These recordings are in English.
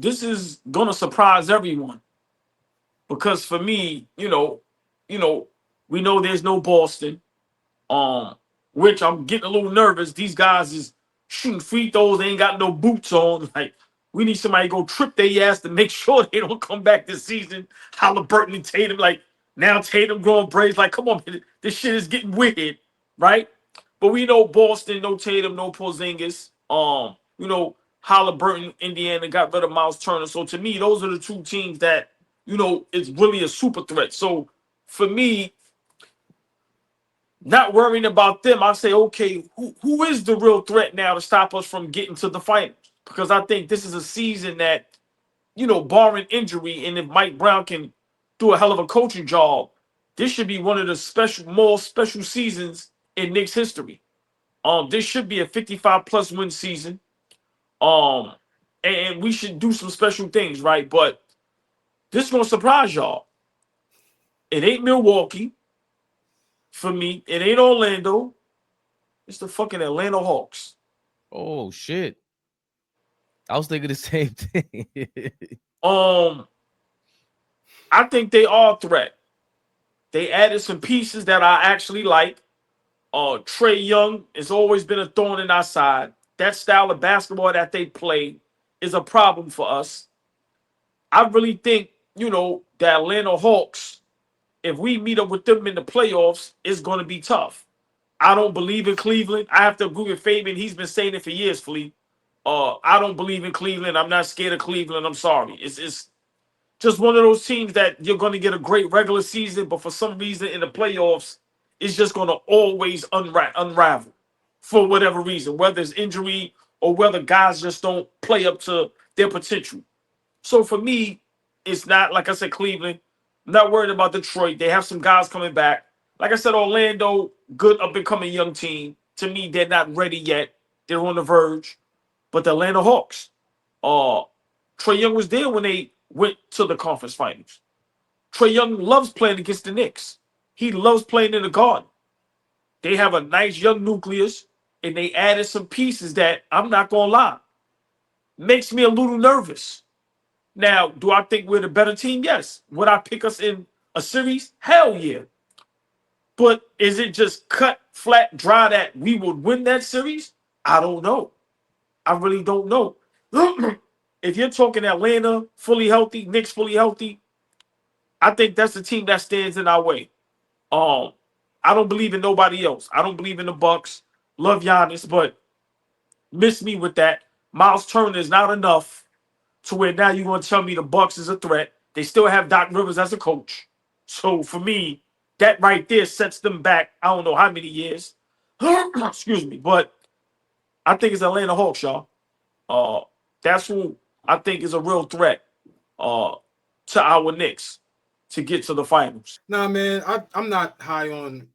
this is gonna surprise everyone because for me, we know there's no Boston. Um, which I'm getting a little nervous. These guys is shooting free throws. They ain't got no boots on. Like we need somebody to go trip their ass to make sure they don't come back this season. Halliburton and Tatum, like now Tatum growing braids. Like, come on, man, this shit is getting weird, right? But we know Boston, no Tatum, no Porzingis. Halliburton, Indiana got rid of Miles Turner. So to me, those are the two teams that it's really a super threat. So for me, not worrying about them, I say, okay, who is the real threat now to stop us from getting to the finals? Because I think this is a season that, barring injury, and if Mike Brown can do a hell of a coaching job, this should be one of the more special seasons in Knicks history. This should be a 55 plus win season. Um, and we should do some special things, right? But this is gonna surprise y'all. It ain't Milwaukee for me. It ain't Orlando. It's the fucking Atlanta Hawks. Oh shit. I was thinking the same thing. Um, I think they are a threat. They added some pieces that I actually like. Trae Young has always been a thorn in our side. That style of basketball that they play is a problem for us. I really think, the Atlanta Hawks, if we meet up with them in the playoffs, it's going to be tough. I don't believe in Cleveland. I have to agree with Fabian. He's been saying it for years, Flea. I don't believe in Cleveland. I'm not scared of Cleveland. I'm sorry. It's just one of those teams that you're going to get a great regular season, but for some reason in the playoffs, it's just going to always unravel for whatever reason, whether it's injury or whether guys just don't play up to their potential. So for me, it's not, like I said, Cleveland. I'm not worried about Detroit. They have some guys coming back. Like I said, Orlando, good up and coming young team. To me, they're not ready yet. They're on the verge. But the Atlanta Hawks, uh, Trae Young was there when they went to the conference finals. Trae Young loves playing against the Knicks. He loves playing in the Garden. They have a nice young nucleus, and they added some pieces that I'm not gonna lie makes me a little nervous. Now, do I think we're the better team? Yes. Would I pick us in a series? Hell yeah. But is it just cut, flat, dry that we would win that series? I don't know. I really don't know. If you're talking Atlanta fully healthy, Knicks fully healthy, I think that's the team that stands in our way. Um, I don't believe in nobody else. I don't believe in the Bucks. Love Giannis, but miss me with that. Miles Turner is not enough to where now you're going to tell me the Bucks is a threat. They still have Doc Rivers as a coach. So for me, that right there sets them back. I don't know how many years. Excuse me, but I think it's Atlanta Hawks, y'all. Uh, that's who I think is a real threat uh, to our Knicks to get to the finals. Nah, man, I'm not high on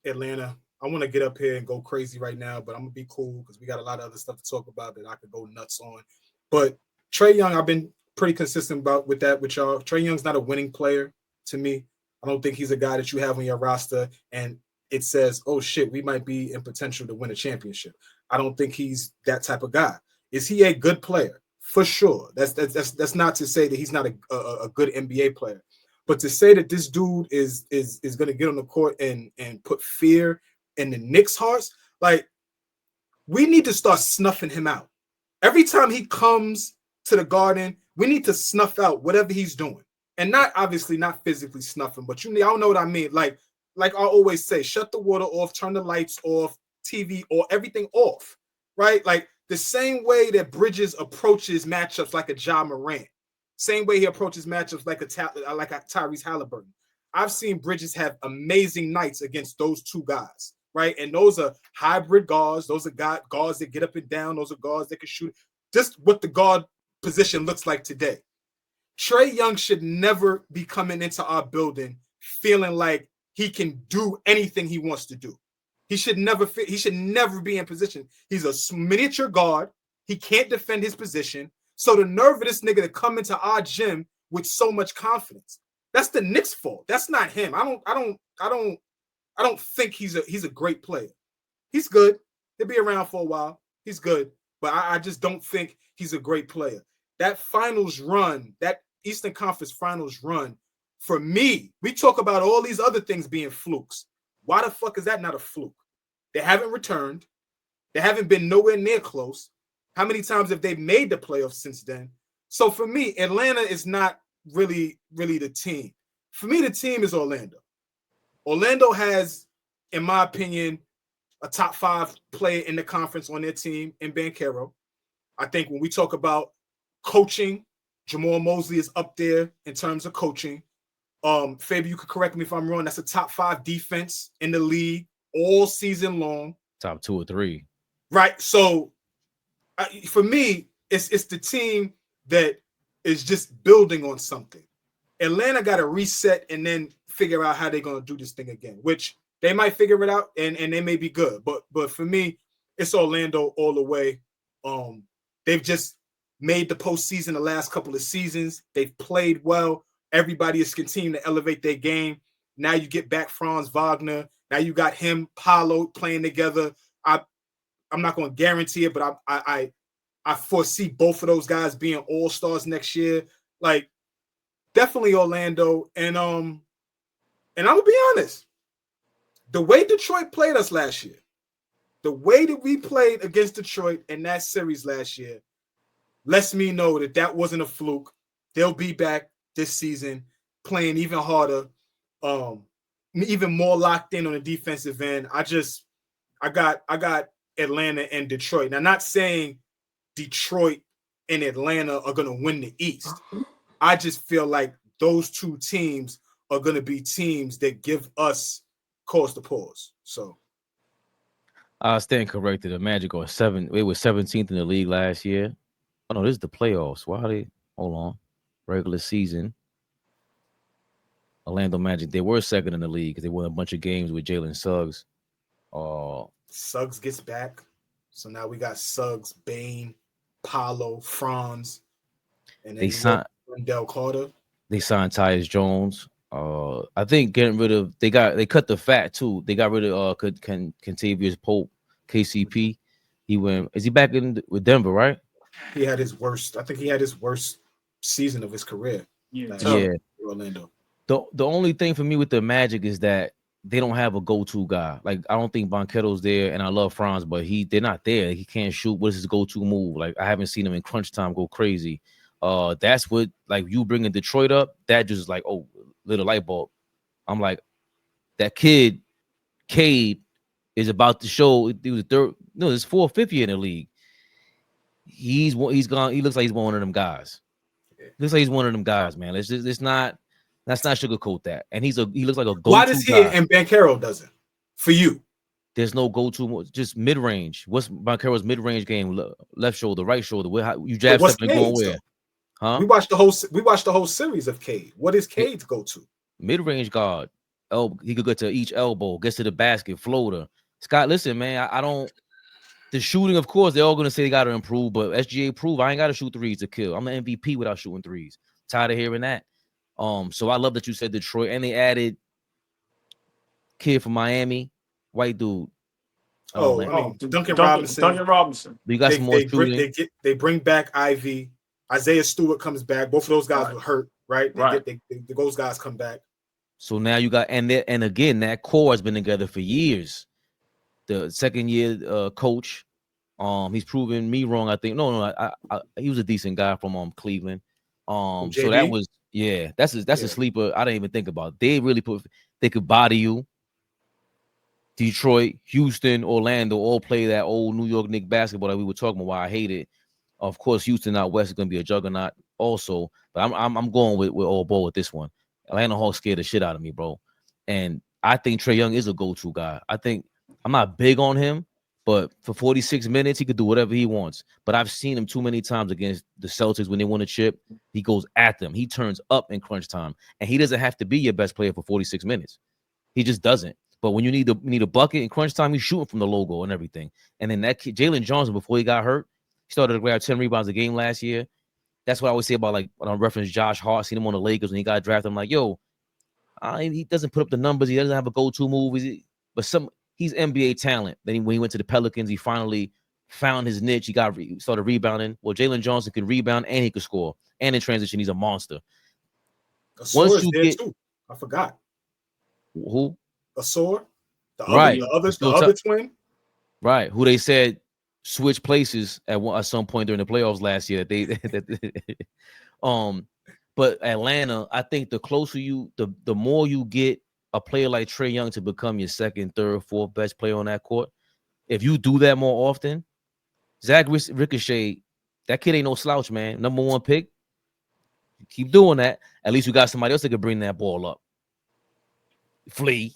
Atlanta. I want to get up here and go crazy right now, but I'm gonna be cool because we got a lot of other stuff to talk about that I could go nuts on. But Trae Young, I've been pretty consistent about with that with y'all. Trae Young's not a winning player to me. I don't think he's a guy that you have on your roster and it says, "Oh shit, we might be in potential to win a championship." I don't think he's that type of guy. Is he a good player? For sure. That's not to say that he's not a good NBA player. But to say that this dude is going to get on the court and put fear in the Knicks' hearts, like we need to start snuffing him out. Every time he comes to the Garden, we need to snuff out whatever he's doing, and not obviously not physically snuffing, but y'all know what I mean. Like I always say, shut the water off, turn the lights off, TV or everything off, right? Like the same way that Bridges approaches matchups like a Ja Morant. Same way he approaches matchups like a Tyrese Halliburton. I've seen Bridges have amazing nights against those two guys, right? And those are hybrid guards. Those are guards that get up and down. Those are guards that can shoot. Just what the guard position looks like today. Trae Young should never be coming into our building feeling like he can do anything he wants to do. He should never be in position. He's a miniature guard. He can't defend his position. So the nerve of this nigga to come into our gym with so much confidence, that's the Knicks' fault. That's not him. I don't think he's a great player. He's good. He'll be around for a while. He's good, but I just don't think he's a great player. that finals run, that Eastern Conference finals run, for me, we talk about all these other things being flukes. Why the fuck is that not a fluke? They haven't returned. They haven't been nowhere near close. How many times have they made the playoffs since then? So for me, Atlanta is not really the team. For me, the team is Orlando. Orlando has, in my opinion, a top 5 player in the conference on their team in Banchero. I think when we talk about coaching, Jamal Mosley is up there in terms of coaching. Fabian, you could correct me if I'm wrong. That's a top 5 defense in the league all season long. Top 2 or 3. Right. So for me, it's the team that is just building on something. Atlanta got to reset and then figure out how they're going to do this thing again, which they might figure it out and they may be good. But for me, it's Orlando all the way. They've just made the postseason the last couple of seasons. They've played well. Everybody is continuing to elevate their game. Now you get back Franz Wagner. Now you got him, Paolo playing together. I'm not going to guarantee it, but I foresee both of those guys being all-stars next year. Like, definitely Orlando. And I'm gonna be honest. The way Detroit played us last year, the way that we played against Detroit in that series last year, lets me know that wasn't a fluke. They'll be back this season playing even harder, even more locked in on the defensive end. I got Atlanta and Detroit. Now, not saying Detroit and Atlanta are going to win the East. I just feel like those two teams are going to be teams that give us cause to pause. So I stand corrected. The Magic are 7. It was 17th in the league last year. Oh no, this is the playoffs. Why are they? Hold on, regular season. Orlando Magic. They were 2nd in the league because they won a bunch of games with Jalen Suggs. Suggs gets back, so now we got Suggs, Bane, Paolo, Franz, and then Wendell Carter. They signed Tyus Jones. I think getting rid of they cut the fat too. They got rid of Kentavious Pope, KCP. He went. Is he back with Denver? Right. He had his worst. I think he had his worst season of his career. Yeah. Orlando. The only thing for me with the Magic is that they don't have a go-to guy. Like, I don't think Banchero's there, and I love Franz, but they're not there. He can't shoot. What is his go-to move? Like, I haven't seen him in crunch time go crazy. That's what, like, you bringing Detroit up, that just like, oh, little light bulb. I'm like, that kid, Cade, is about to show. He was his 4th or 5th year in the league. He's gone. He looks like he's one of them guys. Looks like he's one of them guys, man. Let's not sugarcoat that. And he looks like a go-to. Why does he guy. and Banchero doesn't? For you, there's no go-to, just mid-range. What's Banchero's mid-range game? Left shoulder, right shoulder. You jab step and going where? Huh? We watched the whole series of Cade. What is Cade's go-to? Mid-range guard. He could get to each elbow, gets to the basket, floater. Scott, listen, man, I don't. The shooting, of course, they're all gonna say they gotta improve, but SGA prove I ain't gotta shoot threes to kill. I'm the MVP without shooting threes. Tired of hearing that. So I love that you said Detroit, and they added kid from Miami, white dude. Duncan Robinson. Duncan Robinson. You got some more shooting. They bring back Ivy. Isaiah Stewart comes back. Both of those guys were hurt, right? Those guys come back. So now you got and again that core has been together for years. The second year coach, he's proven me wrong. I think he was a decent guy from Cleveland. So that was that's a sleeper. I didn't even think about. They could body you. Detroit, Houston, Orlando all play that old New York Knicks basketball that we were talking about. Why I hate it. Of course, Houston out west is going to be a juggernaut also. But I'm going with AllBall with this one. Atlanta Hawks scared the shit out of me, bro. And I think Trae Young is a go-to guy. I think I'm not big on him, but for 46 minutes, he could do whatever he wants. But I've seen him too many times against the Celtics when they won a chip. He goes at them. He turns up in crunch time. And he doesn't have to be your best player for 46 minutes. He just doesn't. But when you need a bucket in crunch time, he's shooting from the logo and everything. And then that kid, Jalen Johnson, before he got hurt, he started to grab 10 rebounds a game last year. That's what I always say about, like, when I reference Josh Hart, seen him on the Lakers when he got drafted. I'm like, yo, he doesn't put up the numbers. He doesn't have a go-to move. He's NBA talent. Then when he went to the Pelicans, he finally found his niche. He started rebounding. Well, Jalen Johnson can rebound and he can score. And in transition, he's a monster. Once you get too. I forgot. Who? Asor, the right. other twin. Right. Who they said switch places at some point during the playoffs last year. But Atlanta, I think the closer the more you get a player like Trae Young to become your second, third, fourth best player on that court, if you do that more often, Zach Ricochet, that kid ain't no slouch, man. Number 1 pick. You keep doing that. At least you got somebody else that can bring that ball up. Flea.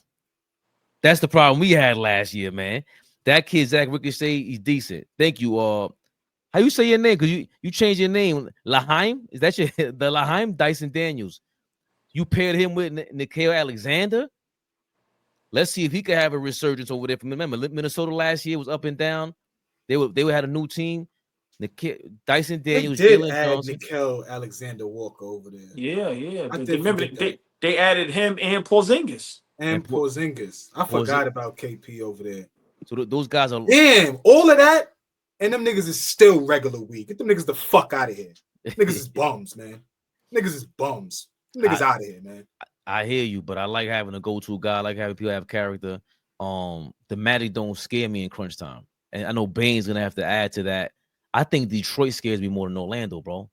That's the problem we had last year, man. That kid, Zach Ricochet, he's decent. Thank you. How you say your name? Because you changed your name. Laheim? Is that the Laheim? Dyson Daniels. You paired him with Nickeil Alexander. Let's see if he could have a resurgence over there. Remember, Minnesota last year was up and down. They had a new team. Dyson Daniels, they did Jalen add Johnson. Nickeil Alexander Walker over there. Yeah. Remember, they added him and Porzingis. And Porzingis. I forgot about KP over there. So those guys are damn all of that, and them niggas is still regular week. Get them niggas the fuck out of here. Niggas is bums, man. Niggas is bums. Niggas out of here, man. I hear you, but I like having a go-to guy. I like having people have character. The Magic don't scare me in crunch time, and I know Bane's gonna have to add to that. I think Detroit scares me more than Orlando, bro.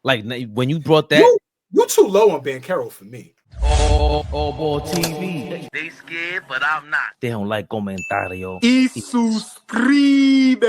Like when you brought that, you too low on Banchero for me. AllBall TV. They scared, but I'm not. They don't like comentario. Y suscribe.